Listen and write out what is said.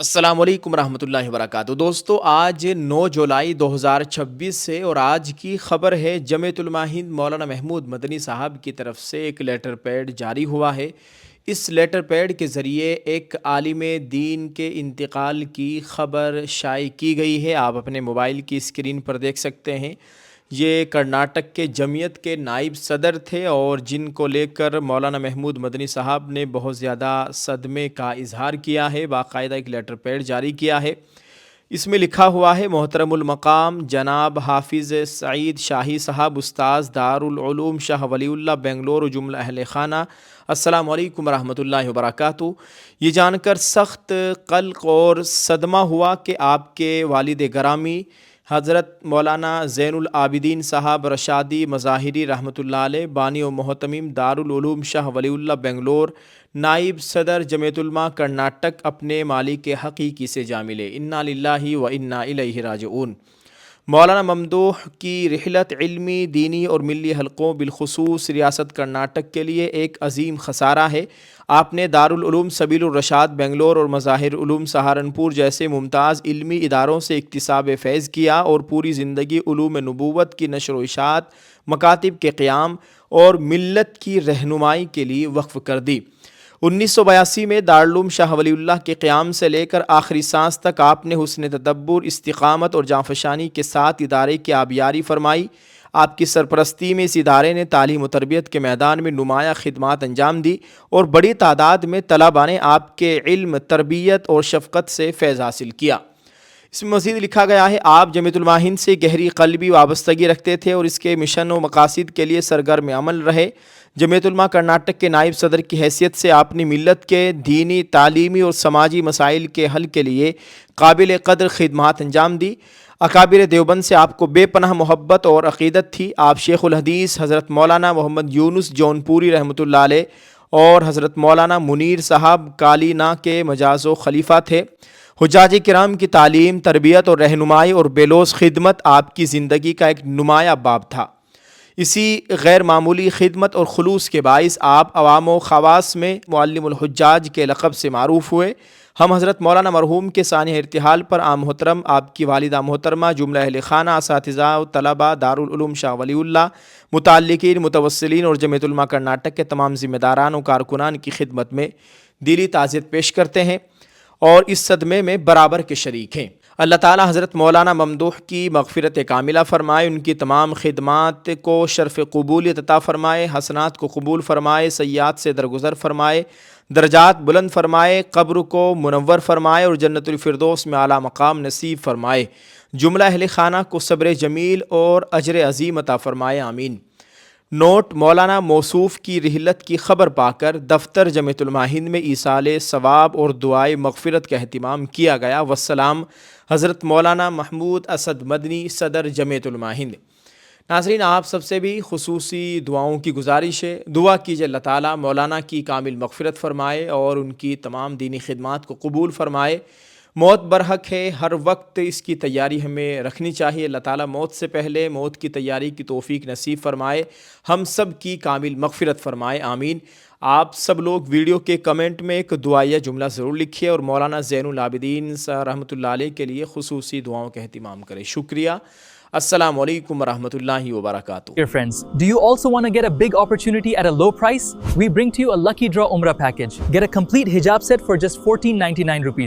السلام علیکم ورحمۃ اللہ وبرکاتہ۔ دوستو آج 9 جولائی 2026 سے اور آج کی خبر ہے جمعیت علماء ہند مولانا محمود مدنی صاحب کی طرف سے ایک لیٹر پیڈ جاری ہوا ہے۔ اس لیٹر پیڈ کے ذریعے ایک عالم دین کے انتقال کی خبر شائع کی گئی ہے۔ آپ اپنے موبائل کی اسکرین پر دیکھ سکتے ہیں۔ یہ کرناٹک کے جمعیت کے نائب صدر تھے اور جن کو لے کر مولانا محمود مدنی صاحب نے بہت زیادہ صدمے کا اظہار کیا ہے، باقاعدہ ایک لیٹر پیڈ جاری کیا ہے۔ اس میں لکھا ہوا ہے: محترم المقام جناب حافظ سعید شاہی صاحب، استاذ دارالعلوم شاہ ولی اللہ بنگلور و جملہ اہل خانہ، السلام علیکم ورحمۃ اللہ وبرکاتہ۔ یہ جان کر سخت قلق اور صدمہ ہوا کہ آپ کے والد گرامی حضرت مولانا زین العابدین صاحب رشادی مظاہری رحمۃ اللہ علیہ، بانی و محتمم دارالعلوم شاہ ولی اللہ بنگلور، نائب صدر جمعیت علماء کرناٹک، اپنے مالک حقیقی سے جا ملے۔ انا للہ و انا الیہ راجعون۔ مولانا ممدوح کی رحلت علمی، دینی اور ملی حلقوں بالخصوص ریاست کرناٹک کے لیے ایک عظیم خسارہ ہے۔ آپ نے دارالعلوم سبیل الرشاد بنگلور اور مظاہر علوم سہارنپور جیسے ممتاز علمی اداروں سے اکتساب فیض کیا اور پوری زندگی علوم نبوت کی نشر و اشاعت، مکاتب کے قیام اور ملت کی رہنمائی کے لیے وقف کر دی۔ 1982 میں دارالعلوم شاہ ولی اللہ کے قیام سے لے کر آخری سانس تک آپ نے حسن تدبر، استقامت اور جانفشانی کے ساتھ ادارے کی آبیاری فرمائی۔ آپ کی سرپرستی میں اس ادارے نے تعلیم و تربیت کے میدان میں نمایاں خدمات انجام دی اور بڑی تعداد میں طلباء نے آپ کے علم، تربیت اور شفقت سے فیض حاصل کیا۔ اس میں مزید لکھا گیا ہے: آپ جمعیت علماء ہند سے گہری قلبی وابستگی رکھتے تھے اور اس کے مشن و مقاصد کے لیے سرگرم عمل رہے۔ جمعیت علماء کرناٹک کے نائب صدر کی حیثیت سے آپ نے ملت کے دینی، تعلیمی اور سماجی مسائل کے حل کے لیے قابل قدر خدمات انجام دی۔ اکابر دیوبند سے آپ کو بے پناہ محبت اور عقیدت تھی۔ آپ شیخ الحدیث حضرت مولانا محمد یونس جون پوری رحمۃ اللہ علیہ اور حضرت مولانا منیر صاحب کالینا کے مجاز و خلیفہ تھے۔ حجاج کرام کی تعلیم، تربیت اور رہنمائی اور بے لوث خدمت آپ کی زندگی کا ایک نمایاں باب تھا۔ اسی غیر معمولی خدمت اور خلوص کے باعث آپ عوام و خواص میں معلم الحجاج کے لقب سے معروف ہوئے۔ ہم حضرت مولانا مرحوم کے سانحہ ارتحال پر عام محترم، آپ کی والدہ محترمہ، جملہ اہل خانہ، اساتذہ و طلباء دارالعلوم شاہ ولی اللہ، متعلقین، متوسلین اور جمعیت علماء کرناٹک کے تمام ذمہ داران و کارکنان کی خدمت میں دلی تعزیت پیش کرتے ہیں اور اس صدمے میں برابر کے شریک ہیں۔ اللہ تعالی حضرت مولانا ممدوح کی مغفرت کاملہ فرمائے، ان کی تمام خدمات کو شرف قبولیت عطا فرمائے، حسنات کو قبول فرمائے، سیئات سے درگزر فرمائے، درجات بلند فرمائے، قبر کو منور فرمائے اور جنت الفردوس میں اعلیٰ مقام نصیب فرمائے۔ جملہ اہل خانہ کو صبر جمیل اور اجر عظیم عطا فرمائے، آمین۔ نوٹ: مولانا موصوف کی رحلت کی خبر پا کر دفتر جمعیت علماء ہند میں ایصال ثواب اور دعائے مغفرت کا اہتمام کیا گیا۔ والسلام، حضرت مولانا محمود اسد مدنی، صدر جمعیت علماء ہند۔ ناظرین، آپ سب سے بھی خصوصی دعاؤں کی گزارش ہے۔ دعا کیجئے اللہ تعالیٰ مولانا کی کامل مغفرت فرمائے اور ان کی تمام دینی خدمات کو قبول فرمائے۔ موت برحق ہے، ہر وقت اس کی تیاری ہمیں رکھنی چاہیے۔ اللہ تعالیٰ موت سے پہلے موت کی تیاری کی توفیق نصیب فرمائے، ہم سب کی کامل مغفرت فرمائے، آمین۔ آپ سب لوگ ویڈیو کے کمنٹ میں ایک دعائیہ جملہ ضرور لکھیے اور مولانا زین العابدین رحمۃ اللہ علیہ کے لیے خصوصی دعاؤں کا اہتمام کریں۔ شکریہ۔ السلام علیکم ورحمۃ اللہ وبرکاتہ۔ Dear friends, do you also want to get a big opportunity at a low price? We bring to you a lucky draw Umrah package. Get a complete hijab set for just ₹14.99.